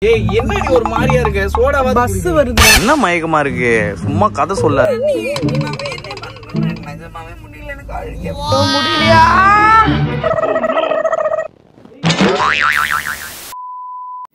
ஏய் என்னடி ஒரு மாதிரியா இருக்கு சோடாவா பஸ் வருது என்ன மயக்கமா இருக்கு சும்மா கதை சொல்ல நிஜமாவே முடியல எனக்கு அழுக முடியலையா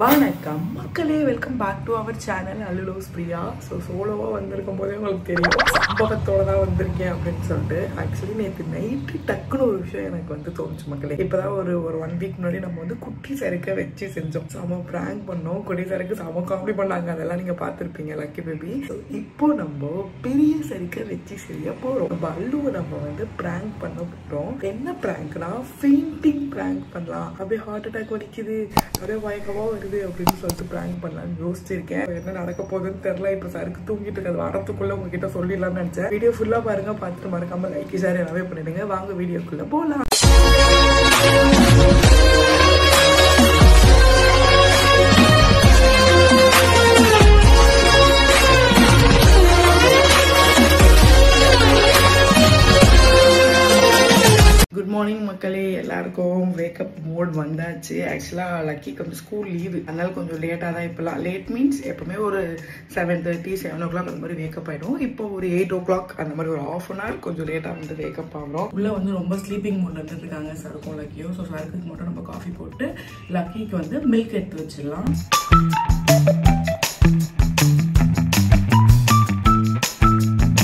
வணக்கம் மக்களே welcome back to our channel அல்லுலோஸ் பிரியா ஸோ சோலோவா வந்திருக்கும் போதே உங்களுக்கு தெரியும் சம்பவத்தோட தான் வந்திருக்கேன் அப்படின்னு சொல்லிட்டு ஆக்சுவலி நேற்று நைட்டு டக்குன்னு ஒரு விஷயம் எனக்கு வந்து தோணுச்சு மக்களே இப்போதான் ஒரு 1 வீக் முன்னாடி நம்ம வந்து குட்டி சறுக்க வச்சு செஞ்சோம் செம பிராங்க் பண்ணோம் குட்டி சறுக்கு செம காமெடி பண்ணாங்க அதெல்லாம் நீங்க பார்த்துருப்பீங்க லக்கி பேபி. ஸோ இப்போ நம்ம பெரிய சறுக்க வச்சு செய்ய போறோம். நம்ம அல்லுவை நம்ம வந்து பிராங்க் பண்ண போறோம். என்ன பிராங்க்னா ஃபெயிண்டிங் பிராங்க் பண்ணலாம். அப்படியே ஹார்ட் அட்டாக் வலிக்குது அப்படியே மயக்கமா வருது அப்படின்னு சொல்லிட்டு பிராங்க் பண்ணலாம்னு யோசிச்சிருக்கேன். என்ன நடக்க போகுதுன்னு தெரியல. இப்ப சருக்கு தூங்கிட்டு இருக்காது வரத்துக்குள்ள உங்ககிட்ட சொல்லிடலாம்னு நினைச்சேன். வீடியோ ஃபுல்லா பாருங்க, பார்த்துட்டு மறக்காம லைக் ஷேர் எல்லாமே பண்ணிடுங்க. வாங்க வீடியோக்குள்ள போலாம். குட் மார்னிங் மக்களே, எல்லாருக்கும் வேக்கப் மோட் வந்தாச்சு. ஆக்சுவலாக லக்கிக்கு கொஞ்சம் ஸ்கூல் லீவு, அதனால கொஞ்சம் லேட்டாக தான். இப்போலாம் லேட் மீன்ஸ் எப்பவுமே ஒரு 7:30 7 o'clock அந்த மாதிரி வேக்கப் ஆகிடும். இப்போ ஒரு 8 o'clock அந்த மாதிரி ஒரு ½ an hour கொஞ்சம் லேட்டாக வந்து வேக்கப் ஆகிறோம். உள்ளே வந்து ரொம்ப ஸ்லீப்பிங் மோட்ல இருக்காங்க சருக்கும் லக்கியும். ஸோ சருக்குக்கு மட்டும் நம்ம காஃபி போட்டு லக்கிக்கு வந்து மில்க் எடுத்து வச்சிடலாம்.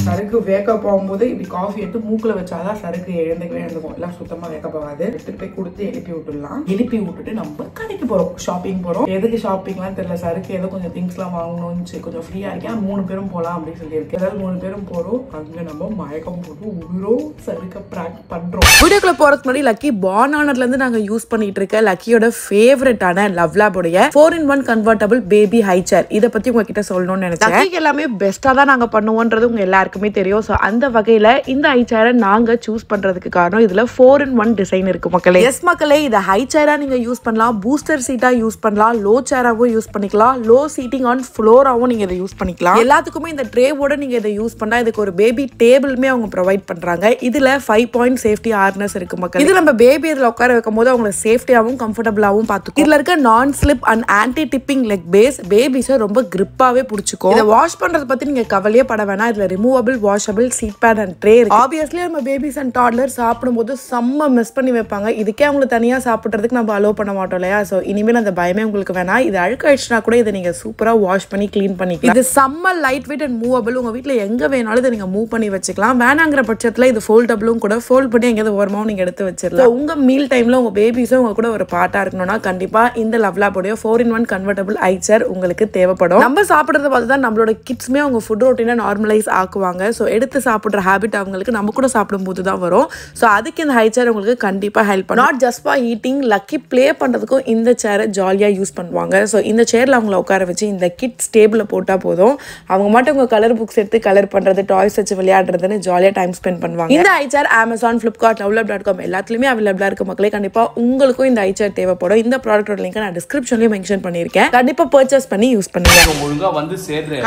சருக்கு வேக்கப் ஆகும்போது இப்படி காஃபி எடுத்து மூக்குல வச்சாதான் சருக்கு எழுந்துக்கும். எல்லாம் சுத்தமா வேக்கப் ஆகாது. எடுத்துட்டு போய் கொடுத்து எழுப்பி விட்டுடலாம். எழுப்பி விட்டுட்டு நம்ம கடைக்கு போறோம், ஷாப்பிங் போறோம். எதுக்கு ஷாப்பிங்லாம் தெரியல. சருக்கு ஏதோ கொஞ்சம் திங்ஸ் எல்லாம் வாங்கணும்னு கொஞ்சம் ஃப்ரீயா இருக்கேன். 3 பேரும் போலாம் அப்படின்னு சொல்லியிருக்கேன். அதாவது 3 பேரும் போறோம். அங்க நம்ம மயக்கம் போட்டு உயிரும் சருக்க பிராங்க் பண்றோம். வீடியோக்குள்ள போறதுக்கு முன்னாடி லக்கி பானானர்ல இருந்து நாங்க யூஸ் பண்ணிட்டு இருக்க லக்கியோட ஃபேவரட்டான லவ்லாபோடைய 4-in-1 convertible baby high chair. இதை பத்தி உங்ககிட்ட சொல்லணும்னு நினைச்சேன். லக்கிக்கு எல்லாமே பெஸ்டா தான் நாங்க பண்ணுவோன்றது உங்க எல்லாருக்கும் தெரியும். சோ அந்த வகையில இந்த ஹை சேரை நாங்க சூஸ் பண்றதுக்கு காரணம் இதுல 4-in-1 டிசைன் இருக்கு மக்களே. எஸ் மக்களே, இத ஹை சேரா நீங்க யூஸ் பண்ணலாம், பூஸ்டர் சீட்டா யூஸ் பண்ணலாம், லோ சேராவும் யூஸ் பண்ணிக்கலாம், லோ சீட்டிங் ஆன் ஃப்ளோராவும் நீங்க இதை யூஸ் பண்ணிக்கலாம். எல்லாத்துக்குமே இந்த ட்ரேவோட நீங்க இதை யூஸ் பண்ணா இதுக்கு ஒரு பேபி டேபிளுமே அவங்க ப்ரொவைட் பண்றாங்க. இதுல 5 பாயிண்ட் சேஃப்டி ஹார்னஸ் இருக்கு மக்களே. இது நம்ம பேபி இதுல உட்கார வைக்கும் போது அவங்களை சேஃப்டியாவும் கம்ஃபர்டபுளாவும் பாத்துக்கும். இதுல இருக்க நான் slip and anti tipping leg base பேபிஸை ரொம்ப கிரிப்பாவே பிடிச்சிக்கும். இதை வாஷ் பண்றது பத்தி நீங்க கவலையே பட வேணாம். இதுல removable washable seat pad and tray இருக்கு. ஆப்வியஸ்லி நம்ம பேபிஸ் அண்ட் டாட்லர் சாப்பிடும்போது செம்ம மிஸ் பண்ணி வைப்பாங்க. இதுக்கே அவங்களை தனியா சாப்பிடுறதுக்கு நம்ம அலோவ் பண்ண மாட்டோம் இல்லையா. சோ இனிமேல் அந்த பயமே உங்களுக்கு வேணாம். இது அழுக்காயிடுச்சுனா கூட இதை நீங்க சூப்பரா வாஷ் பண்ணி கிளீன் பண்ணிக்கலாம். இது செம்ம லைட் வெயிட் அண்ட் மூவபிள். உங்க வீட்டுல எங்க வேணாலும் இதை நீங்க மூவ் பண்ணி வச்சுக்கலாம். வேணாங்கிற பட்சத்துல இது ஃபோல்டபிளும் கூட. ஃபோல்ட் பண்ணி எங்கேயாவது ஓரமாவும் நீங்க எடுத்து வச்சிடலாம். உங்க மீல் டைம்ல உங்க பேபிஸும் உங்க கூட ஒரு பார்ட்டா இருக்கணும்னா கண்டிப்பா இந்த லவ்லாபோடைய 4-in-1 கன்வெர்ட்டபிள் ஹை சேர் உங்களுக்கு தேவைப்படும். நம்ம சாப்பிடுறத பார்த்து தான் நம்மளோட கிட்ஸ்மே அவங்க ஃபுட் ரொட்டீனை நார்மலைஸ் ஆக்குவாங்க. ஸோ எடுத்து சாப்பிட்ற ஹேபிட் அவங்களுக்கு நம்ம கூட சாப்பிடும்போது தான் வரும். ஸோ அதுக்கு இந்த ஹை சேர் உங்களுக்கு கண்டிப்பாக ஹெல்ப் பண்ணும். Not just for eating, lucky play பண்ணுறதுக்கும் இந்த சேரை ஜாலியாக யூஸ் பண்ணுவாங்க. ஸோ இந்த சேரில் அவங்கள உட்கார வச்சு இந்த கிட்ஸ் டேபிளில் போட்டால் போதும். அவங்க மட்டும் உங்கள் கலர் புக்ஸ் எடுத்து கலர் பண்ணுறது, டாய்ஸ் வச்சு விளையாடுறதுன்னு ஜாலியாக டைம் ஸ்பெண்ட் பண்ணுவாங்க. இந்த ஹை சேர் அமேசான், ஃப்ளிப்கார்ட், lovlab.com எல்லாத்துலேயுமே அவைலபிளாக இருக்க மக்களே. கண்டிப்பாக உங்களுக்கும் இந்த ஹை சேர் தேவைப்படும். இந்த ப்ராடக்டோட லிங்க் நான் டிஸ்கிரிப்ஷன்லேயும் மென்ஷன் பண்ணியிருக்கேன். கண்டிப்பாக பர்ச்சேஸ் பண்ணி யூஸ் பண்ணுங்க.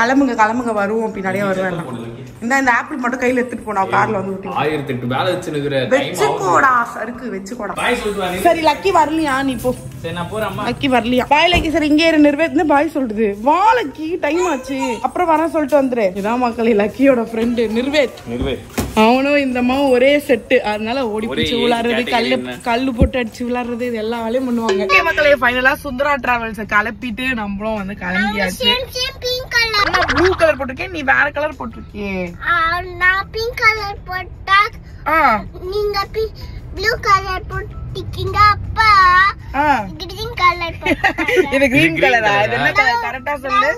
கிளம்புங்க வருவோம், பின்னாடியே வருவேன். இந்த ஆப்பிள் மட்டும் கையில எடுத்துட்டு போனா கார்ல வந்து ஊட்டி 1008 வேலை வெச்சுக்கோடா சருக்கு வெச்சுக்கோடா. சரி லக்கி வரலையா நீ போ. சரி நான் போறேன். லக்கி வரலையா? பாய் லக்கி. சரி இங்கே நிர்வேத்னு பாய் சொல்றது. வா லக்கி, டைம் ஆச்சு, அப்புறம் வர சொல்லிட்டு வந்துரு. இதான் மக்களே லக்கியோட ஃப்ரெண்டு நிர்வேத். அவனும் இந்த அம்மாவும் ஒரே செட்டு, அதனால ஓடி பிடிச்சு விளையாடுறது, கல்லு போட்டு அடிச்சு விளையாடுறது, இது எல்லா வேலையும் பண்ணுவாங்க. மக்களே ஃபைனலா சுந்தரா டிராவல்ஸ் கிளப்பிட்டு நம்மளும் வந்து கிளம்பியாச்சு. ப்ளூ கலர் போட்டிருக்கேன், நீ வேற கலர் போட்டிருக்கியே. நான் பிங்க் கலர் போட்டா நீங்க ப்ளூ கலர் போட்டிருக்கீங்க. அப்பா கிரீன் கலர் போட்டா. இது கிரீன் கலரா? இது என்ன கலர் கரெக்ட்டா சொல்லு.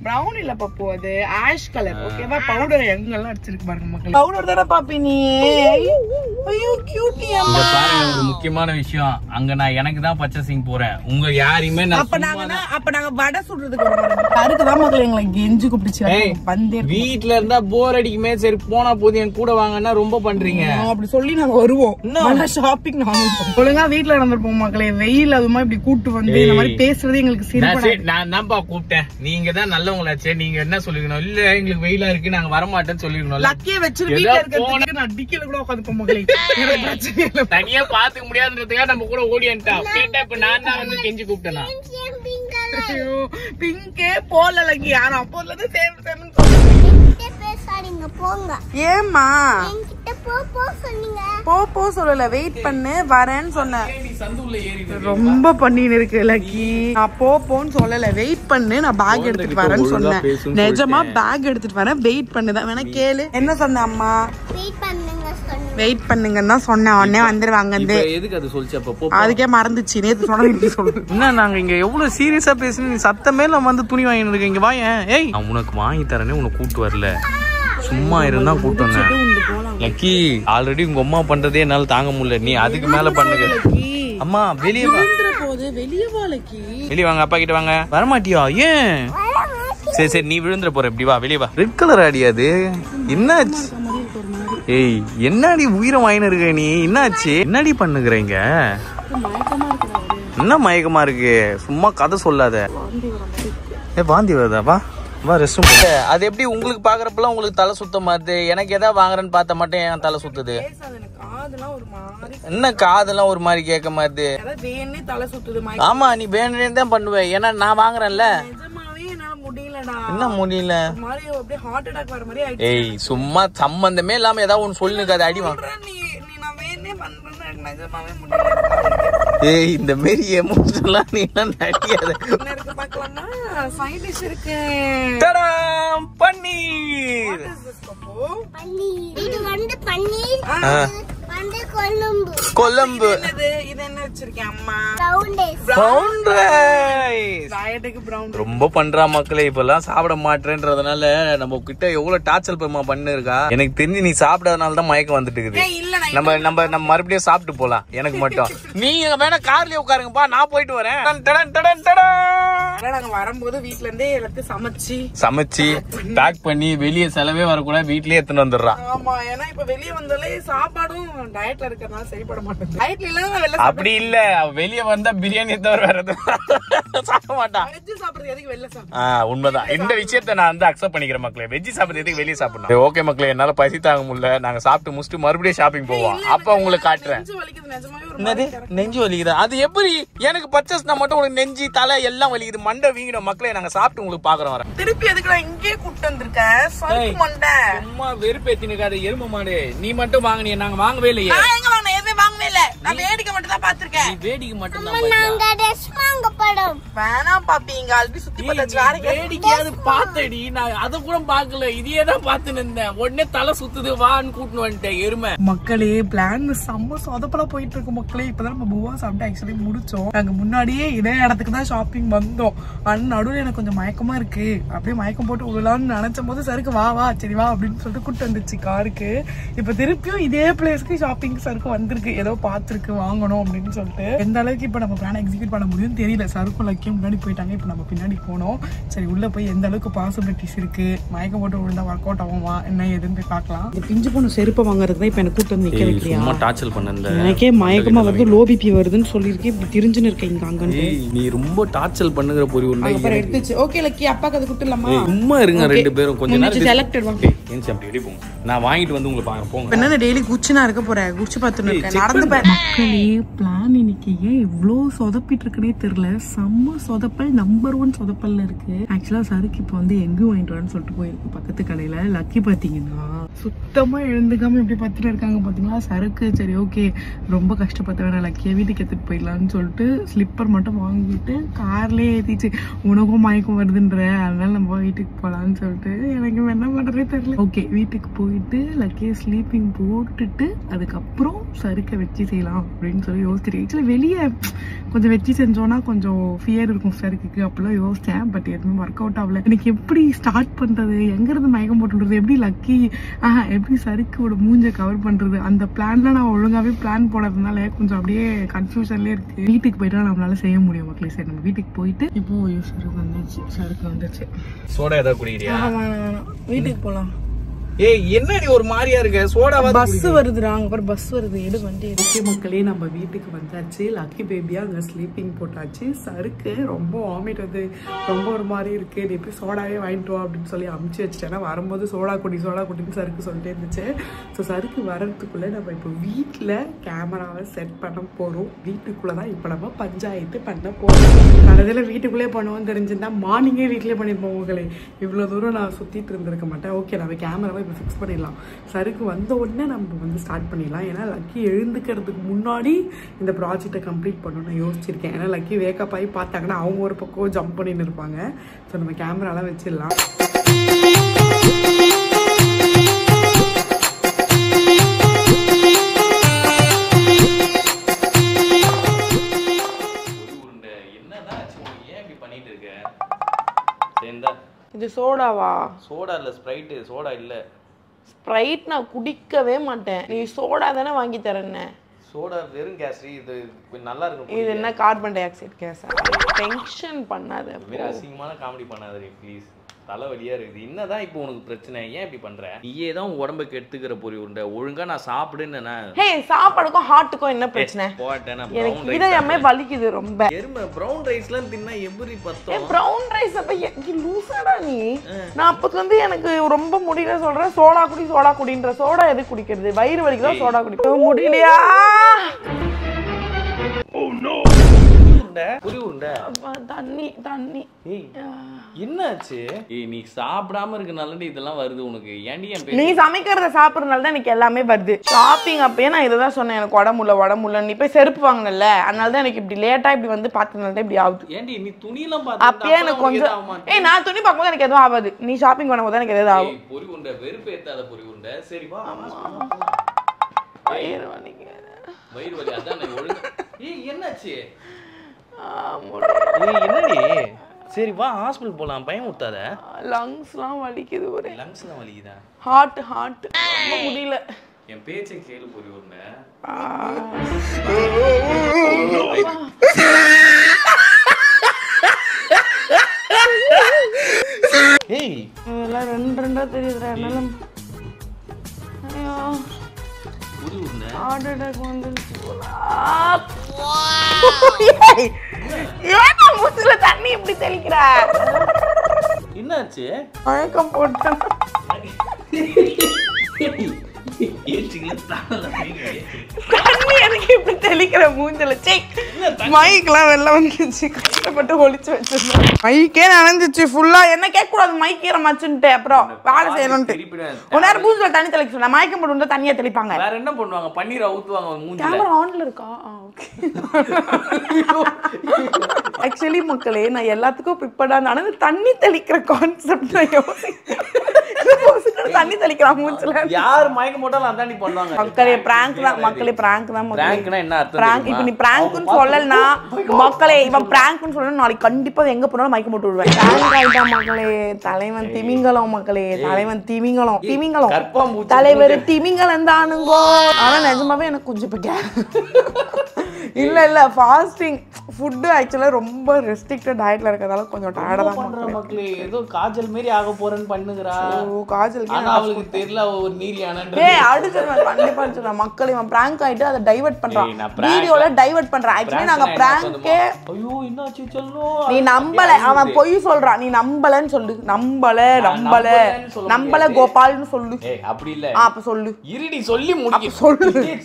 பிரவுன் இல்ல பாப்பு, அது ஆஷ் கலர். ஓகேவா? பவுடர் எங்கெல்லாம் அடிச்சிருக்கு பாருங்க மக்களே. பவுடர் தான பாப்பி நீ. ஐயோ கியூட்டி அம்மா. பாருங்க ஒரு முக்கியமான விஷயம், அங்க நான் எனக்கு தான் பர்ச்சேசிங் போறேன். உங்க யாரையுமே அப்ப நாங்க வடை சுடுறதுக்கு அதுக்கு தான் மக்களே எங்களை கெஞ்சு கூப்பிடுச்சு. வந்தே வீட்ல இருந்தா போர் அடிக்குமே, சரி போனா போது என் கூட வாங்கன்னா ரொம்ப பண்றீங்க. அப்படி சொல்லி நாங்க வருவோம். ஷாப்பிங் நாங்க ஒழுங்கா வீட்டுல நடந்திருப்போம் மக்களே. வெயில் அதுமா இப்படி கூட்டு வந்து இந்த மாதிரி பேசுறது எங்களுக்கு சிரிப்பு. நான் தான்ப்பா கூப்பிட்டேன், நீங்க தான் நல்லவங்களாச்சே. நீங்க என்ன சொல்லிருக்கணும், இல்ல எங்களுக்கு வெயிலா இருக்கு நாங்க வரமாட்டேன்னு சொல்லிருக்கணும். லக்கிய வச்சு வீட்டுல இருக்கிறதுக்கு நான் டிக்கில கூட உட்காந்துப்போம் மக்களே. தனியா பாத்துக்க முடியாதுன்றதுக்காக நம்ம கூட ஓடியான்ட்டா கேட்டா. இப்ப நான் தான் வந்து கெஞ்சி கூப்பிட்டேனா. பிங்கே போலலங்கி யாரும் அப்போல இருந்து சேம் பேசாதீங்க போங்க. ஏம்மா என்கிட்ட போ சொன்னீங்க. போ சொல்லல, வெயிட் பண்ணு வரேன்னு சொன்னேன். நீ சந்துள்ள ஏறி ரொம்ப பண்ணின்னு இருக்கு லக்கி. நான் போன்னு சொல்லல, வெயிட் பண்ணு, நான் பேக் எடுத்துட்டு வரேன்னு சொன்னேன். நிஜமா பேக் எடுத்துட்டு வரேன், வெயிட் பண்ணுதான் வேணா கேளு. என்ன சொன்ன அம்மா? வெயிட் பண்ணுங்கன்னு தான் சொன்னேன். உடனே வந்துருவாங்க. எதுக்கு அது சொல்லிச்சு அப்ப? அதுக்கே மறந்துச்சு. நேத்து சொன்ன சொல்லு. என்ன நாங்க இங்க எவ்வளவு சீரியஸா பேசுன, நீ சத்தமே இல்லாம வந்து துணி வாங்கிட்டு இருக்க. இங்க வாங்க. ஏய் நான் உனக்கு வாங்கி தரேனே உனக்கு கூட்டு வரல, சும்மா இருந்தா கூட்டு வந்தேன். லக்கி ஆல்ரெடி உங்க அம்மா பண்றதே என்னால தாங்க முடியல, நீ அதுக்கு மேல பண்ணுங்க. அம்மா வெளியே வா, வெளியே வாங்க, அப்பா கிட்ட வாங்க. வரமாட்டியா? ஏன்? சரி சரி, நீ விழுந்துற போற, இப்படி வா, வெளியே வா. ரெட் கலர் ஆடியாது, என்னாச்சு? ஏய் என்னடி உயிரை வாங்கினு இருக்க நீ, என்னாச்சு? என்னடி பண்ணுகிறீங்க? என்ன மயக்கமா இருக்கு? சும்மா கதை சொல்லாத. வாந்தி வருதா? வா வா, ரெஸ்ட் ரூம். அது எப்படி உங்களுக்கு பாக்குறப்பெல்லாம் உங்களுக்கு தலை சுத்த மாது, எனக்கு எதாவது வாங்குறேன்னு பார்த்த மட்டும் என் தலை சுத்துது? என்ன காதெல்லாம் ஒரு மாதிரி கேட்க மாது? ஆமா நீ வேணுனே தான் பண்ணுவேன், ஏன்னா நான் வாங்குறேன்ல. என்ன முடியல? ஏய் சும்மா சம்பந்தமே இல்லாம ஏதாவது ஒண்ணு சொல்லுங்க, அது அடி வாங்க. ஏய் இந்த மாரி எமோஷனலாம் நீ எல்லாம் நடிக்காத. பன்னீர். இது வந்து பன்னீர், வந்து கொழும்பு. கொழும்பு. இது என்ன வச்சிருக்கேன் அம்மா? Brown rice. ரொம்ப பண்றா மக்களே, இப்பெல்லாம் சாப்பிட மாட்டேன்றதுனால நம்ம கிட்ட எவ்வளவு டார்ச்சர் பண்ணு இருக்கா. எனக்கு தெரிஞ்சு நீ சாப்பிடாதனால தான் மயக்கம் வந்துட்டு இருக்குது. நம்ம மறுபடியும் சாப்பிட்டு போலாம். எனக்கு மட்டும் நீங்க வேணா கார்லயே உட்காருங்கப்பா, நான் போயிட்டு வரேன். நாங்க வரும்போது வீட்ல இருந்தே எல்லாத்தையும் சமைச்சு பேக் பண்ணி வெளியே செலவே வரக்கூடாது, வீட்லயே எடுத்துட்டு வந்துடுறான். ஆமா, ஏன்னா இப்ப வெளியே வந்தாலே சாப்பாடும் டயட்ல இருக்கறனால சரிப்பட மாட்டேங்குது. டயட்ல இல்ல அப்படி இல்ல, வெளியே வந்தா பிரியாணி தவிர வேற எதுவும் சாப்பிட மாட்டான். வெஜ் சாப்பிடுறது எதுக்கு வெளில சாப்பிடுறது? உண்மைதான், இந்த விஷயத்த நான் வந்து அக்செப்ட் பண்ணிக்கிறேன் மக்களே. வெஜ் சாப்பிடுறது எதுக்கு வெளியே சாப்பிடணும்? ஓகே மக்களே, என்னால பசி தாங்க முடியல, நாங்க சாப்பிட்டு முடிச்சுட்டு மறுபடியும் ஷாப்பிங் போவோம். அப்ப உங்களுக்கு காட்டுறேன். என்னது நெஞ்சு வலிக்குது? அது எப்படி? எனக்கு பர்ச்சேஸ்னா மட்டும் உங்களுக்கு நெஞ்சு தலை எல்லாம் வலிக்குது, மண்டை வீங்கிடும் மக்களே. நாங்க சாப்பிட்டு உங்களுக்கு பாக்குறோம் வரேன். திருப்பி எதுக்கு நான் இங்கே கூப்பிட்டு வந்திருக்கேன்? சும்மா வெறுப்பேத்தினுக்காத எரும மாடு. நீ மட்டும் வாங்கினிய, நாங்க வாங்கவே இல்லையே. நான் எங்க வாங்கினேன்? எதுவுமே வாங்கவே இல்ல, நான் வேடிக்கை மட்டும் தான் பாத்துருக்கேன். வேடிக்கை மட்டும் தான் வேணாம் பாப்பி, இங்க ஆல்ரெடி சுத்தி பார்த்தாச்சு. வேடிக்கையாவது பார்த்தடி, நான் அதை கூட பாக்கல, இதையே தான் பாத்து நின்றேன். உடனே தலை சுத்துது வான்னு கூட்டின்னு வந்துட்டேன் எருமை. மக்களே பிளான் செம்ம சொதப்பெல்லாம் போயிட்டு இருக்கு மக்களே. இப்பதான் நம்ம பூவா சாப்பிட்டு ஆக்சுவலி முடிச்சோம். நாங்க முன்னாடியே இதே இடத்துக்கு தான் ஷாப்பிங் வந்தோம். ஆனா நடுவில் எனக்கு கொஞ்சம் மயக்கமா இருக்கு, அப்படியே மயக்கம் போட்டு விடலாம்னு நினைச்சும் போது சருக்கு வா சரி வா அப்படின்னு சொல்லிட்டு கூட்டு வந்துச்சு காருக்கு. இப்ப திருப்பியும் இதே பிளேஸ்க்கு ஷாப்பிங் சருக்கு வந்திருக்கு, ஏதோ பாத்துருக்கு வாங்கணும் அப்படின்னு சொல்லிட்டு. எந்த அளவுக்கு இப்ப நம்ம பிளான் எக்ஸிக்யூட் பண்ண முடியும்னு தெரியல. சருக்கும் லக்கியும் முன்னாடி போயிட்டாங்க, இப்ப நம்ம பின்னாடி போனோம். சரி உள்ள போய் எந்த அளவுக்கு பாசிபிலிட்டிஸ் இருக்கு, மயக்கம் போட்டு விழுந்தா ஒர்க் அவுட் ஆகுமா என்ன எதுன்னு பார்க்கலாம். பிஞ்சு போன செருப்பை வாங்குறது தான் இப்ப எனக்கு கூட்டு வந்து எனக்கே மயக்கமா வருது, லோ பிபி வருதுன்னு சொல்லிருக்கேன். இப்படி தெரிஞ்சுன்னு இருக்கேன் இங்க அங்க. நீ ரொம்ப டார்ச்சர் பண்ணுகிற பொறி ஒண்ணு எடுத்துச்சு. ஓகே லக்கி, அப்பாக்கு அது குட்டுலாமா? சும்மா இருங்க ரெண்டு பேரும் கொஞ்ச நேரம். செலக்டட் வாங்க. ஏன்சி அப்படி வெளிய போங்க, நான் வாங்கிட்டு வந்து உங்களுக்கு பாக்குறேன் போங்க. என்ன டெய்லி குச்சினா இருக்க போறேன், குச்சி பார்த்துன்னு இருக்கேன். நடந்து மக்களே பிளான் இன்னைக்கு ஏன் இவ்ளோ சொதப்பிட்டு இருக்குன்னே தெரியல. செம்ம சொதப்பல், நம்பர் 1 சொதப்பல்ல இருக்கு. ஆக்சுவலா சருக்கு இப்ப வந்து எங்க வாங்கிட்டு வரேன்னு சொல்லிட்டு போயிருக்கு பக்கத்து கடையில. லக்கி பாத்தீங்கன்னா சுத்தமா எழுந்துக்காம எப்படி பார்த்துட்டு இருக்காங்க பாத்தீங்களா சருக்கு. சரி ஓகே, ரொம்ப கஷ்டப்பட்ட வேணா லக்கியை வீட்டுக்கு எடுத்துட்டு போயிடலான்னு சொல்லிட்டு ஸ்லிப்பர் மட்டும் வாங்கிட்டு கார்லயே ஏத்திச்சு. உனக்கும் மயக்கம் வருதுன்ற, அதனால நம்ம வீட்டுக்கு போலான்னு சொல்லிட்டு எனக்கு என்ன பண்றதே தெரியல. ஓகே வீட்டுக்கு போயிட்டு லக்கியை ஸ்லீப்பிங் போட்டுட்டு அதுக்கப்புறம் சருக்கை வச்சு செய்யலாம் அப்படின்னு சொல்லி யோசிச்சிருக்கேன். ஆக்சுவலி வெளியே கொஞ்சம் வச்சு செஞ்சோன்னா கொஞ்சம் ஃபியர் இருக்கும் சருக்குக்கு, அப்படிலாம் யோசிச்சேன். பட் எதுவுமே ஒர்க் அவுட் ஆகல. எனக்கு எப்படி ஸ்டார்ட் பண்றது, எங்க இருந்து மயக்கம் போட்டுறது, எப்படி லக்கி எப்படி சருக்கோட மூஞ்ச கவர் பண்றது, அந்த பிளான்ல நான் ஒழுங்காவே பிளான் போனதுனால கொஞ்சம் அப்படியே கன்ஃபியூஷன்லயே இருக்கு. வீட்டுக்கு போயிட்டா நம்மளால செய்ய முடியும் மக்களே. சரி நம்ம வீட்டுக்கு போயிட்டு இப்போ சருக்கு வந்துச்சு, சருக்கு வந்துச்சு. சோடா ஏதாவது குடிக்கிறியா? வீட்டுக்கு போலாம். ஏய் என்னடி ஒரு மாதிரியா இருக்க? சோடாவா? பஸ் வருதுடா, அங்க பாரு பஸ் வருது. எடு வண்டி. ஓகே மக்களே, நம்ம வீட்டுக்கு வந்தாச்சு. லக்கி பேபியா அங்க ஸ்லீப்பிங் போட்டாச்சு. சருக்கு ரொம்ப வாமிட் வந்து ரொம்ப ஒரு மாதிரி இருக்கு, நீ போய் சோடாவே வாங்கிட்டு வா அப்படின்னு சொல்லி அமுச்சு வச்சுட்டேன்னா வரும்போது சோடா குடின்னு சருக்கு சொல்லிட்டே இருந்துச்சு. ஸோ சருக்கு வர்றதுக்குள்ள நம்ம இப்போ வீட்டில் கேமராவை செட் பண்ண போறோம். வீட்டுக்குள்ளதான் இப்போ நம்ம பஞ்சாயத்து பண்ண போறோம். கடைசியில் வீட்டுக்குள்ளே பண்ணுவோம்னு தெரிஞ்சிருந்தா மார்னிங்கே வீட்டிலே பண்ணிருப்போம். உங்களே இவ்வளோ தூரம் நான் சுத்திட்டு இருந்திருக்க மாட்டேன். ஓகே, நம்ம கேமராவை இப்போ ஃபிக்ஸ் பண்ணிடலாம். சருக்கு வந்த உடனே நம்ம வந்து ஸ்டார்ட் பண்ணிடலாம். ஏன்னா லக்கி எழுந்துக்கிறதுக்கு முன்னாடி இந்த ப்ராஜெக்டை கம்ப்ளீட் பண்ணணும்னு யோசிச்சிருக்கேன். ஏன்னா லக்கி வேக்கப் ஆகி பார்த்தாங்கன்னா அவங்க ஒரு பக்கம் ஜம்ப் பண்ணின்னு இருப்பாங்க. ஸோ நம்ம கேமராலாம் வச்சிடலாம். இது சோடாவா? சோடா இல்ல, ஸ்ப்ரைட். சோடா இல்ல. ஸ்ப்ரைட் நான் குடிக்கவே மாட்டேன். நீ சோடா தானே வாங்கி தரேன்னு. சோடா வெறும் கேஸ். இது நல்லா இருக்கும். இது என்ன கார்பன் டை ஆக்சைடு கேஸா? டென்ஷன் பண்ணாத. அசிங்கமான காமெடி பண்ணாத ப்ளீஸ். தலைவலியா இருக்குது. என்னதான் இப்போ உனக்கு பிரச்சனை? ஏன் இப்படி பண்ற? நீயே தான் உடம்புக்கு எடுத்துக்கிற பொறி உருண்டை. ஒழுங்கா நான் சாப்பிடுன்னு. ஹே, சாப்பாடுக்கும் ஹார்ட்டுக்கும் என்ன பிரச்சனை? போட்டேன். எனக்கு இதயமே வலிக்குது ரொம்ப. எருமை ப்ரௌன் ரைஸ்லாம் தின்னா எப்படி பத்தோம்? ப்ரௌன் ரைஸ் அப்ப லூசாடா நீ? நான் அப்பக்கு வந்து எனக்கு ரொம்ப முடியல சொல்றேன், சோடா குடின்ற. சோடா எது குடிக்கிறது? வயிறு வலிக்குதான் சோடா குடிக்க முடியலையா? தண்ணி. என்னாச்சு? நீ சாப்பிடாம இருக்கனால இதெல்லாம் வருது உனக்கு. ஏன்டி நீ சமைக்கிறத சாப்பிடுறதுனால தான் எனக்கு எல்லாமே வருது. ஷாப்பிங் அப்பயே நான் இததான் சொன்னேன், எனக்கு உடம்புல நீ போய் செருப்பு வாங்கினல, அதனால தான் எனக்கு இப்படி லேட்டா இப்படி வந்து பார்த்ததுனால தான் இப்படி ஆகுது. ஏன்டி நீ துணியெல்லாம் பார்த்து அப்பயே எனக்கு கொஞ்சம் நான் துணி பார்க்கும்போது எனக்கு எதுவும் ஆகாது. நீ ஷாப்பிங் பண்ணும்போது எனக்கு எதாவது ஆகும். பொறி உண்டை வெறுப்பு ஏத்தாத பொறி உண்டை. சரி வா. வயிறு வலிக்குது. வயிறு வலி அதான் என்னாச்சு? என்னடி? சரி வா, ஹாஸ்பிடல் போலாம். பயம் ஊத்தாத. லங்ஸ்லாம் வலிக்குது. ஒரே லங்ஸ்லாம் வலிக்குதா? ஹார்ட் முடியல. என் பேச்சை கேளு பொறி உண்டை. ஏய் இதெல்லாம் ரெண்டா தெரியுதுடா. என்னால ஹார்ட் அட்டாக் வந்துருச்சு. ஏன்னா மூச்சுல தண்ணி இப்படி தெளிக்கிற? என்னாச்சு? மயக்கம் போட்டேன். தண்ணி எனக்கு இப்படி தெளிக்கிற மூஞ்சல. மைக்கெல்லாம் வெளில வந்துச்சு, கஷ்டப்பட்டு ஒளிச்சு வச்சிருந்தேன். மைக்கே நனைஞ்சிச்சு ஃபுல்லா. என்ன கேட்க கூடாது, மைக் ஈரமாச்சுன்ட்டு அப்புறம் வேலை செய்யணும்ட்டு ஒரு நேரம் மூஞ்சில தண்ணி தெளிக்க சொன்னா மயக்கம் போட்டு வந்து தண்ணியா தெளிப்பாங்க. வேற என்ன பண்ணுவாங்க? பன்னீர் ஊத்துவாங்க மூஞ்சில. கேமரா ஆன்ல இருக்கா? ஓகே. ஆக்சுவலி மக்களே, நான் எல்லாத்துக்கும் ப்ரிப்பேர்டா இருந்தேன். தண்ணி தெளிக்கிற கான்செப்ட் நான் யோசிக்கிறேன். தண்ணி தெளிக்கிறான் மூஞ்சில. யார் மயக்கம் போட்டாலும் அதாண்டி பண்ணுவாங்க. மக்களே பிராங்க் தான். மக்களே பிராங்க் தான். பிராங்க்னா என்ன அர்த்தம்? பிராங்க் இப்போ நீ பிராங்க்னு சொல்லலனா மக்களே, இவன் பிராங்க்னு சொல்லணும், நாளைக்கு கண்டிப்பா எங்க போனாலும் மயக்கம் போட்டு விடுவேன். பிராங்க் ஆயிட்டா மக்களே. தலைவன் திமிங்கலம் மக்களே. தலைவன் திமிங்கலம். தலைவர் திமிங்கலம் தானுங்கோ. ஆனா நிஜமாவே எனக்கு கொஞ்சம் இல்ல ஃபாஸ்டிங் ஃபுட் ஆக்சுவலா ரொம்ப ரெஸ்ட்ரிக்டட் டயட்ல இருக்கறதால கொஞ்சம் டயர்டா தான் பண்ற மக்களே. ஏதோ காஜல் மாதிரி ஆக போறேன்னு பண்ணுங்கறா. காஜல் ஆனா அவளுக்கு தெரியல ஒரு நீரியானன்ற. அடுத்து நான் கண்டிப்பா சொல்றேன் மக்களே, இவன் பிராங்க் ஆயிட்டு அதை டைவர்ட் பண்றான். வீடியோல டைவர்ட் பண்றான். ஆக்சுவலி நாங்க பிராங்க். ஐயோ என்னாச்சு சொல்லு. நீ நம்பல, அவன் பொய் சொல்றான். நீ நம்பலன்னு சொல்லு. நம்பல கோபால்னு சொல்லு. ஏய் அப்படி இல்ல. அப்ப சொல்லு. இருடி சொல்லி முடிக்க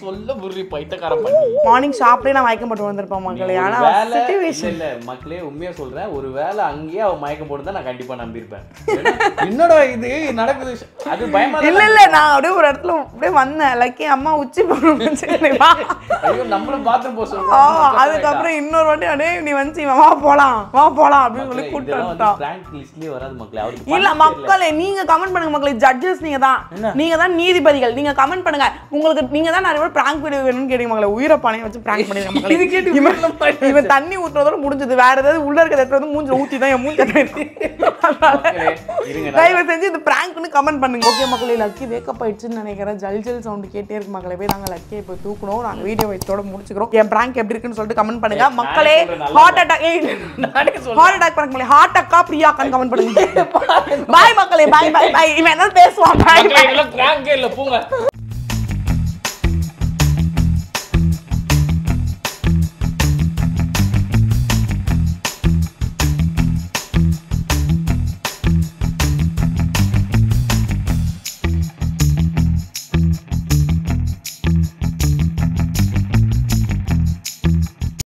சொல்ல புரி பைத்தக்கார பண்ணி. மார்னிங் ஷாப்லயே நான் மயக்கம் போட்டு வந்திருப்பேன் மக்களே. ஆனா சிச்சுவேஷன் இல்ல மக்களே, உண்மையா சொல்றேன், ஒருவேளை அங்கேயே அவ மயக்கம் போட்டுதான் நான் கண்டிப்பா நம்பியிருப்பேன். என்னடா இது நடக்குது? அது பயமா இல்ல நான் அப்படியே ஒரு இடத்துல அப்படியே வந்தேன். லக்கி அம்மா உச்சி போடணும் சொல்லி வா. ஐயோ நம்மளும் பாத்ரூம் போக சொல்றோம். அதுக்கப்புறம் இன்னொரு வாட்டி அப்படியே நீ வந்து வா போலாம் அப்படின்னு சொல்லி கூப்பிட்டு வந்துட்டான். பிராங்க் லிஸ்ட்லயே வராது மக்களே. இல்ல மக்களே, நீங்க கமெண்ட் பண்ணுங்க மக்களே. ஜட்ஜஸ் நீங்க தான் நீதிபதிகள். நீங்க கமெண்ட் பண்ணுங்க. உங்களுக்கு நீங்க தான் நிறைய பிராங்க் வீடியோ வேணும்னு கேட்டீங்க மக்களே. உயிரை பணைய வச்சு பிராங்க் பண்ணிருங்க மக்களே. இவன் தண்ணி ஊத்துறதோட முடிஞ்சது. வேற ஏதாவது உள்ள இருக்கிற இடத்துல வந்து மூஞ்சில ஊத்தி தான் என் மூஞ்சி தயவு செஞ்சு இந்த பிராங்க்னு கமெண்ட் பண்ணுங்க. ஓகே மக்களே, லக்கி வேக்கப் ஆயிடுச்சுன்னு நினைக்கிறேன். ஜல் ஜல் சவுண்ட் கேட்டே இருக்கு மக்களே. போய் நாங்க லக்கியை இப்போ தூக்கணும். நாங்க வீடியோ வைத்தோட முடிச்சுக்கிறோம். என் பிராங்க் எப்படி இருக்குன்னு சொல்லிட்டு கமெண்ட் பண்ணுங்க மக்களே. Heart attack heart attack prank பண்ணி ஹார்ட் அக்கா பிரியாக்கான்னு கமெண்ட் பண்ணுங்க. பாய் மக்களே, பாய் பாய் பாய். இவன் என்ன பேசுவான்? பிராங்கே இல்ல போங்க.